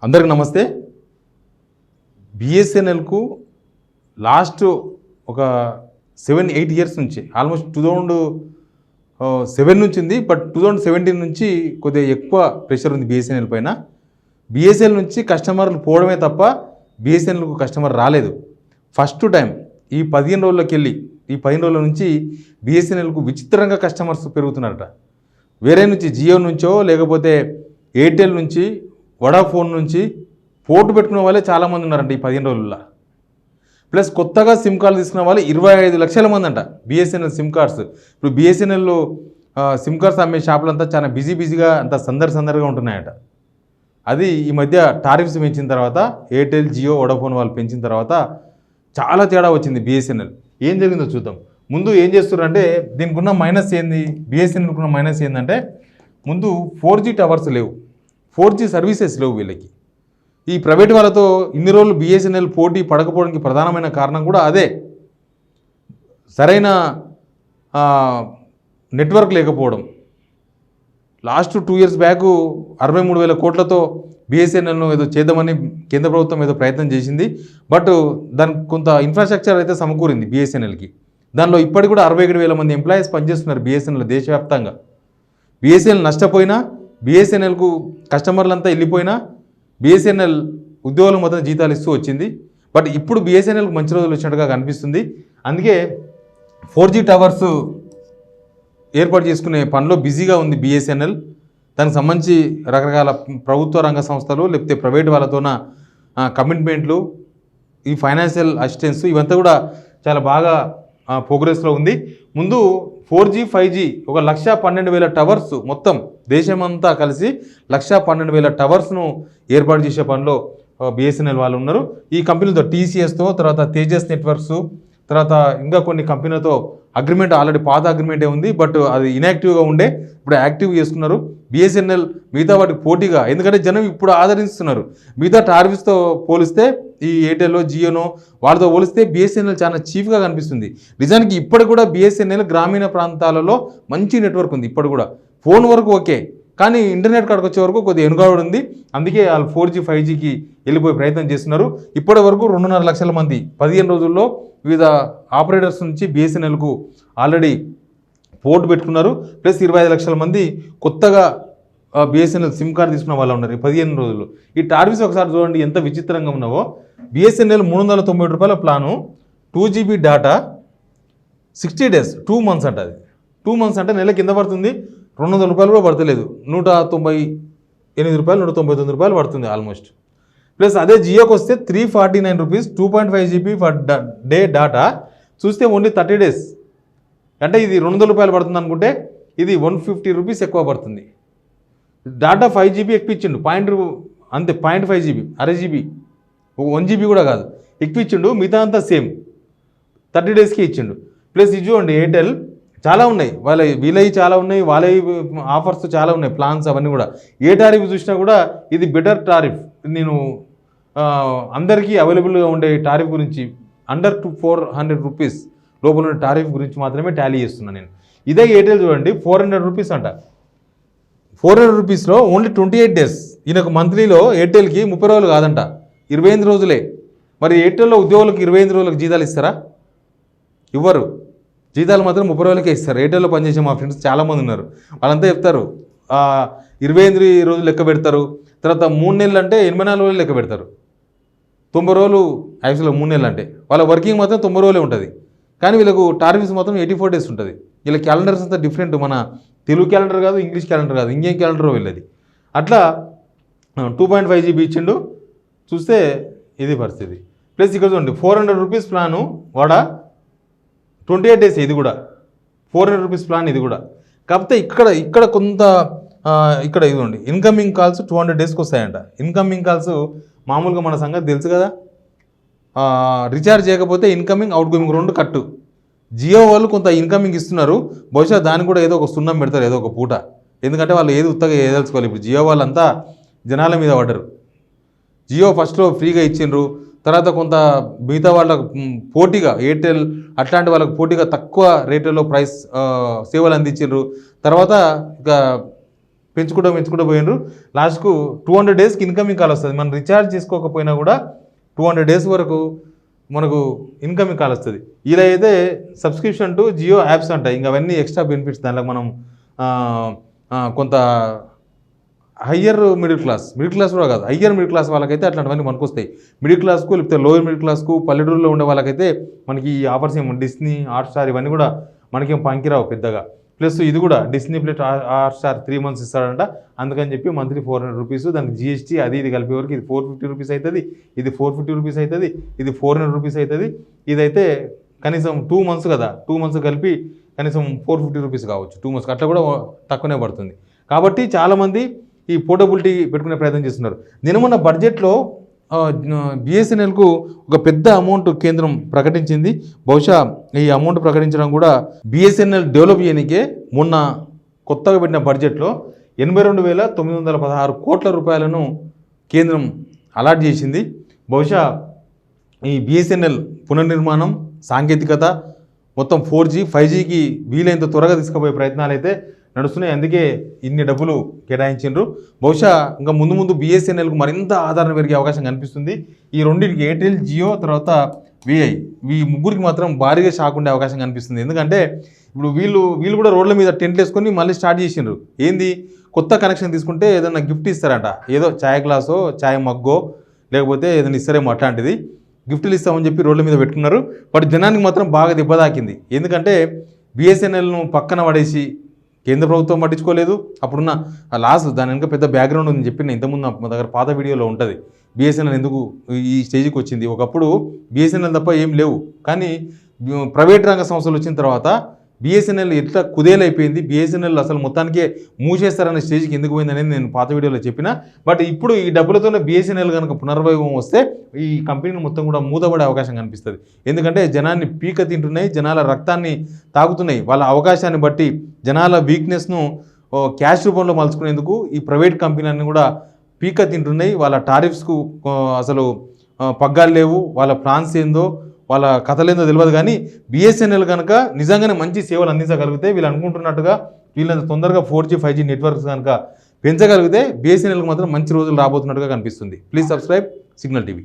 అందరికి నమస్తే. బిఎస్ఎన్ఎల్కు లాస్ట్ ఒక 7-8 ఇయర్స్ నుంచి ఆల్మోస్ట్ 2007 నుంచి ఉంది. బట్ 2017 నుంచి కొద్దిగా ఎక్కువ ప్రెషర్ ఉంది బిఎస్ఎన్ఎల్ పైన. బిఎస్ఎన్ఎల్ నుంచి కస్టమర్లు పోవడమే తప్ప బిఎస్ఎన్ఎల్కు కస్టమర్ రాలేదు. ఫస్ట్ టైం ఈ 15 రోజుల్లోకి వెళ్ళి ఈ 15 రోజుల నుంచి బిఎస్ఎన్ఎల్కు విచిత్రంగా కస్టమర్స్ పెరుగుతున్నారట. వేరే నుంచి జియో నుంచో లేకపోతే ఎయిర్టెల్ నుంచి వడాఫోన్ నుంచి పోర్టు పెట్టుకునే వాళ్ళే చాలామంది ఉన్నారంట ఈ 15 రోజుల్లో. ప్లస్ కొత్తగా సిమ్ కార్డు తీసుకున్న వాళ్ళు 25 లక్షల మంది అంట బిఎస్ఎన్ఎల్ సిమ్ కార్డ్స్. ఇప్పుడు బిఎస్ఎన్ఎల్లో సిమ్ కార్డ్స్ అమ్మే షాపులంతా చాలా బిజీగా అంత సందడిగా ఉంటున్నాయట. అది ఈ మధ్య టారిఫ్స్ పెంచిన తర్వాత ఎయిర్టెల్ జియో వడాఫోన్ వాళ్ళు పెంచిన తర్వాత చాలా తేడా వచ్చింది బిఎస్ఎన్ఎల్. ఏం జరిగిందో చూద్దాం. ముందు ఏం చేస్తున్నారంటే దీనికి ఉన్న మైనస్ ఏంది, బిఎస్ఎన్ఎల్కి ఉన్న మైనస్ ఏంటంటే ముందు 4G టవర్స్ లేవు, 4G సర్వీసెస్ లేవు వీళ్ళకి. ఈ ప్రైవేట్ వాళ్ళతో ఇన్ని రోజులు బిఎస్ఎన్ఎల్ పోటీ పడకపోవడానికి ప్రధానమైన కారణం కూడా అదే. సరైన నెట్వర్క్ లేకపోవడం. లాస్ట్ 2 ఇయర్స్ బ్యాక్ 63,000 కోట్లతో బిఎస్ఎన్ఎల్ను ఏదో చేద్దామని కేంద్ర ప్రభుత్వం ఏదో ప్రయత్నం చేసింది. బట్ దానికి కొంత ఇన్ఫ్రాస్ట్రక్చర్ అయితే సమకూరింది బిఎస్ఎన్ఎల్కి. దానిలో ఇప్పటికి కూడా 67,000 మంది ఎంప్లాయీస్ పనిచేస్తున్నారు బిఎస్ఎన్ఎల్ దేశవ్యాప్తంగా. బిఎస్ఎన్ఎల్ నష్టపోయినా, బిఎస్ఎన్ఎల్కు కస్టమర్లంతా వెళ్ళిపోయినా బిఎస్ఎన్ఎల్ ఉద్యోగులకు మొత్తం జీతాలు ఇస్తూ వచ్చింది. బట్ ఇప్పుడు బిఎస్ఎన్ఎల్కు మంచి రోజులు వచ్చినట్టుగా కనిపిస్తుంది. అందుకే 4G టవర్స్ ఏర్పాటు చేసుకునే పనిలో బిజీగా ఉంది బిఎస్ఎన్ఎల్. దానికి సంబంధించి రకరకాల ప్రభుత్వ రంగ సంస్థలు లేకపోతే ప్రైవేట్ వాళ్ళతోన కమిట్మెంట్లు, ఈ ఫైనాన్షియల్ అసిస్టెన్స్ ఇవంతా కూడా చాలా బాగా ప్రోగ్రెస్లో ఉంది. ముందు 4G 5G ఒక 112,000 టవర్స్ మొత్తం దేశమంతా కలిసి 112,000 టవర్స్ను ఏర్పాటు చేసే పనిలో బిఎస్ఎన్ఎల్ వాళ్ళు ఉన్నారు. ఈ కంపెనీలతో టీసీఎస్తో, తర్వాత తేజస్ నెట్వర్క్స్, తర్వాత ఇంకా కొన్ని కంపెనీలతో అగ్రిమెంట్ ఆల్రెడీ పాత అగ్రిమెంటే ఉంది. బట్ అది ఇన్యాక్టివ్గా ఉండే ఇప్పుడు యాక్టివ్ చేసుకున్నారు. బిఎస్ఎన్ఎల్ మిగతా వాటికి పోటీగా, ఎందుకంటే జనం ఇప్పుడు ఆదరిస్తున్నారు. మిగతా టారిఫ్స్తో పోలిస్తే ఈ ఎయిర్టెల్లో జియోనో వాళ్ళతో పోలిస్తే బిఎస్ఎన్ఎల్ చాలా చీప్గా కనిపిస్తుంది. నిజానికి ఇప్పటికి కూడా బిఎస్ఎన్ఎల్ గ్రామీణ ప్రాంతాలలో మంచి నెట్వర్క్ ఉంది. ఇప్పుడు కూడా ఫోన్ వరకు ఓకే, కానీ ఇంటర్నెట్ కాడికి వచ్చే వరకు కొద్దిగా ఎనుగాడు ఉంది. అందుకే వాళ్ళు 4G 5Gకి వెళ్ళిపోయే ప్రయత్నం చేస్తున్నారు. ఇప్పటి వరకు 2.5 లక్షల మంది 15 రోజుల్లో వివిధ ఆపరేటర్స్ నుంచి బిఎస్ఎన్ఎల్కు ఆల్రెడీ పోర్టు పెట్టుకున్నారు. ప్లస్ 25 లక్షల మంది కొత్తగా బిఎస్ఎన్ఎల్ సిమ్ కార్డు తీసుకున్న వాళ్ళు ఉన్నారు ఈ 15 రోజుల్లో. ఈ టారిఫ్స్ ఒకసారి చూడండి ఎంత విచిత్రంగా ఉన్నావో. బిఎస్ఎన్ఎల్ 390 రూపాయల plan, 2GB data, 60 days, 2 months అంట. అది 2 మంత్స్ అంటే నెల కింద పడుతుంది 200 రూపాయలు కూడా పడతలేదు, 198 రూపాయలు 199 రూపాయలు పడుతుంది ఆల్మోస్ట్. ప్లస్ అదే జియోకి వస్తే 349 rupees, 2.5 GB for day data. చూస్తే ఓన్లీ 30 డేస్. అంటే ఇది 200 రూపాయలు పడుతుంది అనుకుంటే ఇది 150 రూపీస్ ఎక్కువ పడుతుంది. డేటా 5 GB ఎక్కిచ్చిండు, అంతే 0.5 GB, అరే GB, 1 GB కూడా కాదు ఎక్కిచ్చిండు. మిగతా అంతా సేమ్ 30 డేస్కి ఇచ్చిండు. ప్లస్ ఇది చూడండి ఎయిర్టెల్ చాలా ఉన్నాయి, వీళ్ళవి చాలా ఉన్నాయి, వాళ్ళవి ఆఫర్స్ చాలా ఉన్నాయి, ప్లాన్స్ అవన్నీ కూడా. ఏ టారిఫ్ చూసినా కూడా ఇది బెటర్ టారిఫ్. నేను అందరికీ అవైలబుల్గా ఉండే టారిఫ్ గురించి అండర్ 400 రూపీస్ లోపల ఉన్న టారిఫ్ గురించి మాత్రమే టాలీ చేస్తున్నాను నేను. ఇదే ఎయిర్టెల్ చూడండి 400 రూపీస్ అంట. 400 రూపీస్లో ఓన్లీ 28 డేస్. ఈయనకు మంత్లీలో ఎయిర్టెల్కి 30 రోజులు కాదంట, 25 రోజులే. మరి ఎయిర్టెల్లో ఉద్యోగులకు 25 రోజులకు జీతాలు ఇస్తారా? ఇవ్వరు. జీతాలు మాత్రం 30 రోజులకే ఇస్తారు. ఎయిర్టెల్లో పనిచేసే మా ఫ్రెండ్స్ చాలామంది ఉన్నారు. వాళ్ళంతా చెప్తారు 25 రోజులు లెక్క పెడతారు. తర్వాత 3 నెలలు అంటే 84 రోజులు లెక్క పెడతారు. 90 రోజులు యాక్చువల్గా 3 నెలలు అంటే వాళ్ళ వర్కింగ్ మాత్రం 90 రోజులే ఉంటుంది. కానీ వీళ్ళకు టారిఫ్స్ మాత్రం 84 డేస్ ఉంటుంది. వీళ్ళ క్యాలెండర్స్ అంతా డిఫరెంట్. మన తెలుగు క్యాలెండర్ కాదు, ఇంగ్లీష్ క్యాలెండర్ కాదు, ఇంకేం క్యాలెండర్ వీళ్ళది. అట్లా 2.5 GB ఇచ్చిండు. చూస్తే ఇది పరిస్థితి. ప్లస్ ఇక్కడ చూడండి 400 రూపీస్ ప్లాను వాడ 28 డేస్. ఇది కూడా 400 రూపీస్ ప్లాన్ ఇది కూడా. కాకపోతే ఇక్కడ కొంత ఇక్కడ ఇదిగోండి ఇన్కమింగ్ కాల్స్ 200 డేస్కి వస్తాయంట. ఇన్కమింగ్ కాల్స్ మామూలుగా మన సంగతి తెలుసు కదా, రీఛార్జ్ చేయకపోతే ఇన్కమింగ్ అవుట్ గోయింగ్ 2 కట్టు. జియో వాళ్ళు కొంత ఇన్కమింగ్ ఇస్తున్నారు. బహుశా దానికి కూడా ఏదో ఒక సున్నం పెడతారు ఏదో ఒక పూట. ఎందుకంటే వాళ్ళు ఏది ఉత్తగా ఏదలుచుకోవాలి. ఇప్పుడు జియో వాళ్ళంతా జనాల మీద పడ్డారు. జియో ఫస్ట్లో ఫ్రీగా ఇచ్చిండ్రు, తర్వాత కొంత మిగతా వాళ్ళకు పోటీగా ఎయిర్టెల్ అట్లాంటి వాళ్ళకు పోటీగా తక్కువ రేట్లలో ప్రైస్ సేవలు అందించారు. తర్వాత ఇక పెంచుకుంటూ పోయినరు. లాస్ట్కు 200 డేస్కి ఇన్కమింగ్ కాల్ వస్తుంది. మనం రీఛార్జ్ చేసుకోకపోయినా కూడా 200 డేస్ వరకు మనకు ఇన్కమింగ్ కాల్ వస్తుంది. ఇలా అయితే సబ్స్క్రిప్షన్ టు జియో యాప్స్ అంటాయి. ఇంకా అవన్నీ ఎక్స్ట్రా బెనిఫిట్స్. దాంట్లో మనం కొంత హయ్యర్ మిడిల్ క్లాస్ కూడా కాదు, హయ్యర్ మిడిల్ క్లాస్ వాళ్ళకైతే అట్లాంటివన్నీ మనకు వస్తాయి. మిడిల్ క్లాస్కు లేకపోతే లోయర్ మిడిల్ క్లాస్కు పల్లెటూరులో ఉండే వాళ్ళకైతే మనకి ఈ ఆఫర్స్ ఏమో డిస్నీ హాట్స్టార్ ఇవన్నీ కూడా మనకేం పంకిరావు పెద్దగా. ప్లస్ ఇది కూడా డిస్నీ ప్లస్ హాట్స్టార్ 3 months ఇస్తాడంట. అందుకని చెప్పి మంత్లీ 400 రూపీస్, దానికి జిఎస్టీ అది ఇది కలిపే వరకు ఇది 450 రూపీస్ అవుతుంది, ఇది 450 రూపీస్ అవుతుంది, ఇది 400 రూపీస్ అవుతుంది. ఇదైతే కనీసం 2 months కదా, 2 months కలిపి కనీసం 450 రూపీస్ కావచ్చు. 2 months అట్లా కూడా తక్కువనే పడుతుంది. కాబట్టి చాలామంది ఈ పోర్టబిలిటీ పెట్టుకునే ప్రయత్నం చేస్తున్నారు. నిన్న బడ్జెట్లో బిఎస్ఎన్ఎల్కు ఒక పెద్ద అమౌంట్ కేంద్రం ప్రకటించింది. బహుశా ఈ అమౌంట్ ప్రకటించడం కూడా బిఎస్ఎన్ఎల్ డెవలప్ చేయడానికే మొన్న కొత్తగా పెట్టిన బడ్జెట్లో 82,916 కోట్ల రూపాయలను కేంద్రం అలాట్ చేసింది. బహుశా ఈ బిఎస్ఎన్ఎల్ పునర్నిర్మాణం, సాంకేతికత మొత్తం 4G, 5Gకి వీలైనంత త్వరగా తీసుకుపోయే ప్రయత్నాలు అయితే నడుస్తున్నాయి. అందుకే ఇన్ని డబ్బులు కేటాయించారు. బహుశా ఇంకా ముందు బిఎస్ఎన్ఎల్కు మరింత ఆదరణ పెరిగే అవకాశం కనిపిస్తుంది. ఈ రెండింటికి ఎయిర్టెల్, జియో, తర్వాత విఐ, ఈ ముగ్గురికి మాత్రం భారీగా షాక్ ఉండే అవకాశం కనిపిస్తుంది. ఎందుకంటే ఇప్పుడు వీళ్ళు కూడా రోడ్ల మీద టెంట్లు వేసుకొని మళ్ళీ స్టార్ట్ చేసిండ్రు. ఏంది, కొత్త కనెక్షన్ తీసుకుంటే ఏదైనా గిఫ్ట్ ఇస్తారంట. ఏదో ఛాయ్ గ్లాసో ఛాయ్ మగ్గో లేకపోతే ఏదైనా ఇస్తారేమో అట్లాంటిది గిఫ్ట్లు ఇస్తామని చెప్పి రోడ్ల మీద పెట్టుకున్నారు. బట్ జనానికి మాత్రం బాగా దెబ్బతాకింది. ఎందుకంటే బిఎస్ఎన్ఎల్ను పక్కన పడేసి కేంద్ర ప్రభుత్వం పట్టించుకోలేదు. అప్పుడున్న లాస్ దాని వెనుక పెద్ద బ్యాక్గ్రౌండ్ ఉందని చెప్పి నేను ఇంతకుముందు మా దగ్గర పాత వీడియోలో ఉంటుంది. బిఎస్ఎన్ఎల్ ఎందుకు ఈ స్టేజ్కి వచ్చింది. ఒకప్పుడు బిఎస్ఎన్ఎల్ తప్ప ఏం లేవు, కానీ ప్రైవేట్ రంగ సంస్థలు వచ్చిన తర్వాత బిఎస్ఎన్ఎల్ ఎట్లా కుదేలైపోయింది, బిఎస్ఎన్ఎల్ అసలు మొత్తానికే మూసేస్తారనే స్టేజ్కి ఎందుకు పోయింది అనేది నేను పాత వీడియోలో చెప్పిన. బట్ ఇప్పుడు ఈ డబ్బులతోనే బిఎస్ఎన్ఎల్ కనుక పునర్వైభవం వస్తే ఈ కంపెనీని మొత్తం కూడా మూతపడే అవకాశం కనిపిస్తుంది. ఎందుకంటే జనాన్ని పీక తింటున్నాయి, జనాల రక్తాన్ని తాగుతున్నాయి. వాళ్ళ అవకాశాన్ని బట్టి జనాల వీక్నెస్ను క్యాష్ రూపంలో మలుచుకునేందుకు ఈ ప్రైవేట్ కంపెనీలన్నీ కూడా పీక తింటున్నాయి. వాళ్ళ టారిఫ్స్కు అసలు పగ్గాలు లేవు. వాళ్ళ ప్లాన్స్ ఏందో వాళ్ళ కథలేందో తెలియదు. కానీ బిఎస్ఎన్ఎల్ కనుక నిజంగానే మంచి సేవలు అందించగలిగితే, వీళ్ళు అనుకుంటున్నట్టుగా వీళ్ళంత తొందరగా 4G, 5G నెట్వర్క్స్ కనుక పెంచగలిగితే బిఎస్ఎన్ఎల్కి మాత్రం మంచి రోజులు రాబోతున్నట్టుగా కనిపిస్తుంది. Please subscribe signal TV.